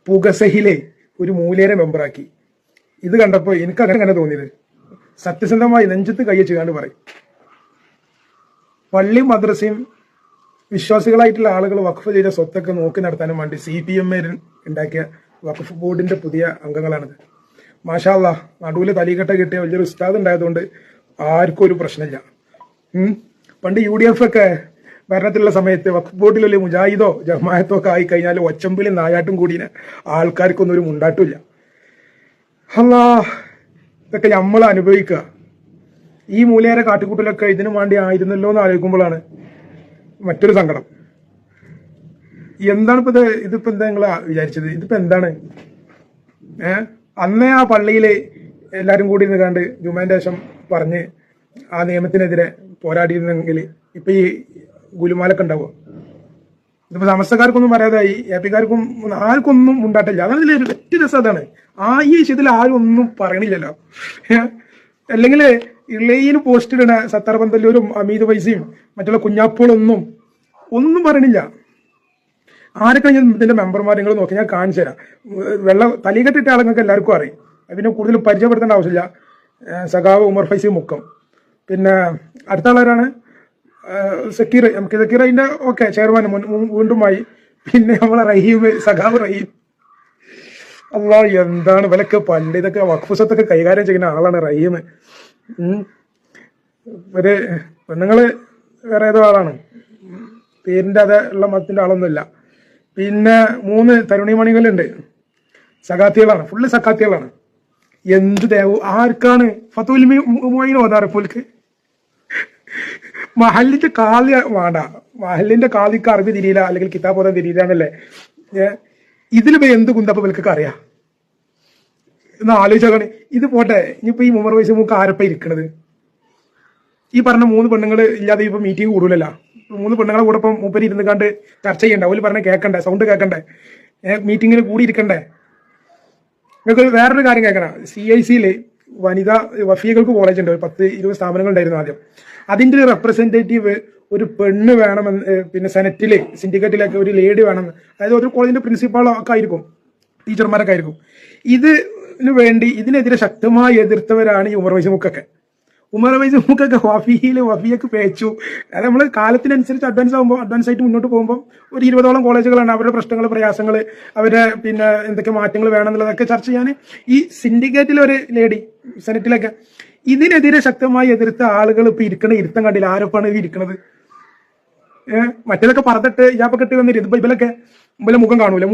പുകസഹിലെ ഒരു മൂലേരെ മെമ്പറാക്കി. ഇത് കണ്ടപ്പോ എനിക്ക് അങ്ങനെ തോന്നിയത്. സത്യസന്ധമായി നെഞ്ചത്ത് കൈവച്ചുകാണ്ട് പറയും, പള്ളിയും മദ്രസയും വിശ്വാസികളായിട്ടുള്ള ആളുകൾ വഖഫ് ചെയ്ത സ്വത്തൊക്കെ നോക്കി നടത്താനും വേണ്ടി CPM ഉണ്ടാക്കിയ വഖഫ് ബോർഡിന്റെ പുതിയ അംഗങ്ങളാണിത്. മാഷാ അല്ലാഹ്, നടുവില് തലീകെട്ട കിട്ടിയ വലിയൊരു ഉസ്താദ് ഉണ്ടായതുകൊണ്ട് ആർക്കും ഒരു പ്രശ്നമില്ല. പണ്ട് UDF ഒക്കെ ഭരണത്തിലുള്ള സമയത്ത് വഖഫ് ബോർഡിൽ വലിയ മുജാഹിദോ ജമാഅത്തോ ഒക്കെ ആയി കഴിഞ്ഞാൽ ഒച്ചമ്പിലും നായാട്ടും കൂടിയ ആൾക്കാർക്കൊന്നും ഒരു മുണ്ടാട്ടില്ല. അല്ലാ, ഇതൊക്കെ നമ്മൾ അനുഭവിക്കുക. ഈ മൂലേരെ കാട്ടിക്കൂട്ടലൊക്കെ ഇതിനു വേണ്ടി ആയിരുന്നല്ലോ എന്ന് ആലോചിക്കുമ്പോഴാണ് മറ്റൊരു സങ്കടം. എന്താണ് ഇപ്പൊ ഇതിപ്പോ എന്താ നിങ്ങൾ വിചാരിച്ചത്? ഇതിപ്പോ എന്താണ്? അന്നേ ആ പള്ളിയില് എല്ലാരും കൂടി നിൽക്കാണ്ട് ജുമാന്റെ ശേഷം പറഞ്ഞ് ആ നിയമത്തിനെതിരെ പോരാടിയിരുന്നെങ്കിൽ ഇപ്പൊ ഈ ഗുലുമാലൊക്കെ ഉണ്ടാവുക. ഇതിപ്പോ സമസ്തക്കാർക്കൊന്നും പറയാതായി, APക്കാർക്കും ആർക്കൊന്നും ഉണ്ടാട്ടില്ല. അതാണ് ഇതിൽ ഒറ്റ രസം. അതാണ് ഈ വിഷയത്തിൽ ആരും ഒന്നും പറയണില്ലല്ലോ. അല്ലെങ്കിൽ ഇളയിന് പോസ്റ്റ് ഇടണ സത്താർ പന്തല്ലൂരും അമീദ് വൈസിയും മറ്റുള്ള കുഞ്ഞാപ്പുകളൊന്നും ഒന്നും പറയണില്ല. ആരൊക്കെ ഇതിന്റെ മെമ്പർമാർ നിങ്ങൾ നോക്കി ഞാൻ കാണിച്ചു തരാം. തലീകെട്ടിട്ട ആളുകൾക്ക് എല്ലാവർക്കും അറിയും. പിന്നെ കൂടുതൽ പരിചയപ്പെടുത്തേണ്ട ആവശ്യമില്ല. സഖാവ് ഉമർ ഫൈസി മുക്കം, പിന്നെ അടുത്ത ആളാരാണ് സക്കീർ, നമുക്ക് സക്കീർ അതിന്റെ ചെയർമാൻ വീണ്ടുമായി. പിന്നെ നമ്മളെ റഹീം, സഖാവ് റഹീം. അല്ലാ, എന്താണ് ഇവലൊക്കെ പണ്ട് ഇതൊക്കെ വഖഫ് സ്വത്തൊക്കെ കൈകാര്യം ചെയ്യുന്ന ആളാണ് റഹീം. ഒരു പെണ്ണുങ്ങള് വേറെ ഏതോ ആളാണ്, പേരിന്റെ ഉള്ള മതത്തിന്റെ ആളൊന്നുമില്ല. പിന്നെ 3 തരുണിമണികളുണ്ട്, സഖാത്തികളാണ്, ഫുള്ള് സഖാത്തികളാണ്. എന്ത് ദേവു ആർക്കാണ് ഫത്തുൽ മുഈൻ ഓതാറിപ്പോൽക്ക്? മഹലിന്റെ കാലി വേണ്ട, മഹലിന്റെ കാലിക്ക് അറബി തിരിയില്ല, അല്ലെങ്കിൽ കിതാബ് ഓതാൻ തിരിയില്ല എന്നല്ലേ. ഇതിലിപ്പോ എന്ത് കുന്തപ്പ വിൽക്കൊക്കെ അറിയാം എന്ന് ആലോചിച്ചാണ്. ഇത് പോട്ടെ, ഇനിയിപ്പോ ഈ ഉമർ വൈസി മൂക്ക് ആരപ്പ ഇരിക്കണത്? ഈ പറഞ്ഞ 3 പെണ്ണുങ്ങൾ ഇല്ലാതെ ഇപ്പൊ മീറ്റിംഗ് കൂടൂലല്ല. 3 പെണ്ണുങ്ങളെ കൂടെ ഇപ്പം മൂപ്പര് ഇരുന്ന് കണ്ട് ചർച്ച ചെയ്യണ്ടേ? അവര് പറഞ്ഞ കേൾക്കണ്ടേ? സൗണ്ട് കേൾക്കണ്ടേ? മീറ്റിങ്ങിന് കൂടി ഇരിക്കണ്ടേ? നിങ്ങൾക്ക് വേറൊരു കാര്യം കേൾക്കണം. CICയില് വനിതാ വഫീകൾക്ക് കോളേജ് ഉണ്ട്, 10-20 സ്ഥാപനങ്ങൾ ഉണ്ടായിരുന്നു ആദ്യം. അതിന്റെ ഒരു റെപ്രസെന്റേറ്റീവ് ഒരു പെണ്ണ് വേണമെന്ന്, പിന്നെ സെനറ്റില് സിൻഡിക്കേറ്റിലൊക്കെ ഒരു ലേഡി വേണമെന്ന്, അതായത് ഒരു കോളേജിന്റെ പ്രിൻസിപ്പാളൊക്കെ ആയിരിക്കും, ടീച്ചർമാരൊക്കെ ആയിരിക്കും. ഇതിനു വേണ്ടി ഇതിനെതിരെ ശക്തമായി എതിർത്തവരാണ് ഈ ഉമർ വൈസി മുക്കൊക്കെ. ഉമർ വൈസി മുക്കൊക്കെ വഫിയൊക്കെ പേച്ചു. അതായത് നമ്മൾ കാലത്തിനനുസരിച്ച് അഡ്വാൻസ് ആയിട്ട് മുന്നോട്ട് പോകുമ്പോൾ ഒരു 20ഓളം കോളേജുകളാണ് അവരുടെ പ്രശ്നങ്ങൾ, പ്രയാസങ്ങൾ, അവരുടെ പിന്നെ എന്തൊക്കെ മാറ്റങ്ങൾ വേണമെന്നുള്ളതൊക്കെ ചർച്ച ചെയ്യാൻ ഈ സിൻഡിക്കേറ്റിലെ ഒരു ലേഡി, സെനറ്റിലൊക്കെ ഇതിനെതിരെ ശക്തമായി എതിർത്ത ആളുകൾ ഇപ്പൊ ഇരിക്കണ ഇരുത്തം കണ്ടില്ല. ആരൊപ്പാണ് ഈ ഇരിക്കണത്? മറ്റേതൊക്കെ പറഞ്ഞിട്ട് യാപ്പൊക്കെട്ട് വന്നിട്ട് ഇവലൊക്കെ മുഖം കാണൂല.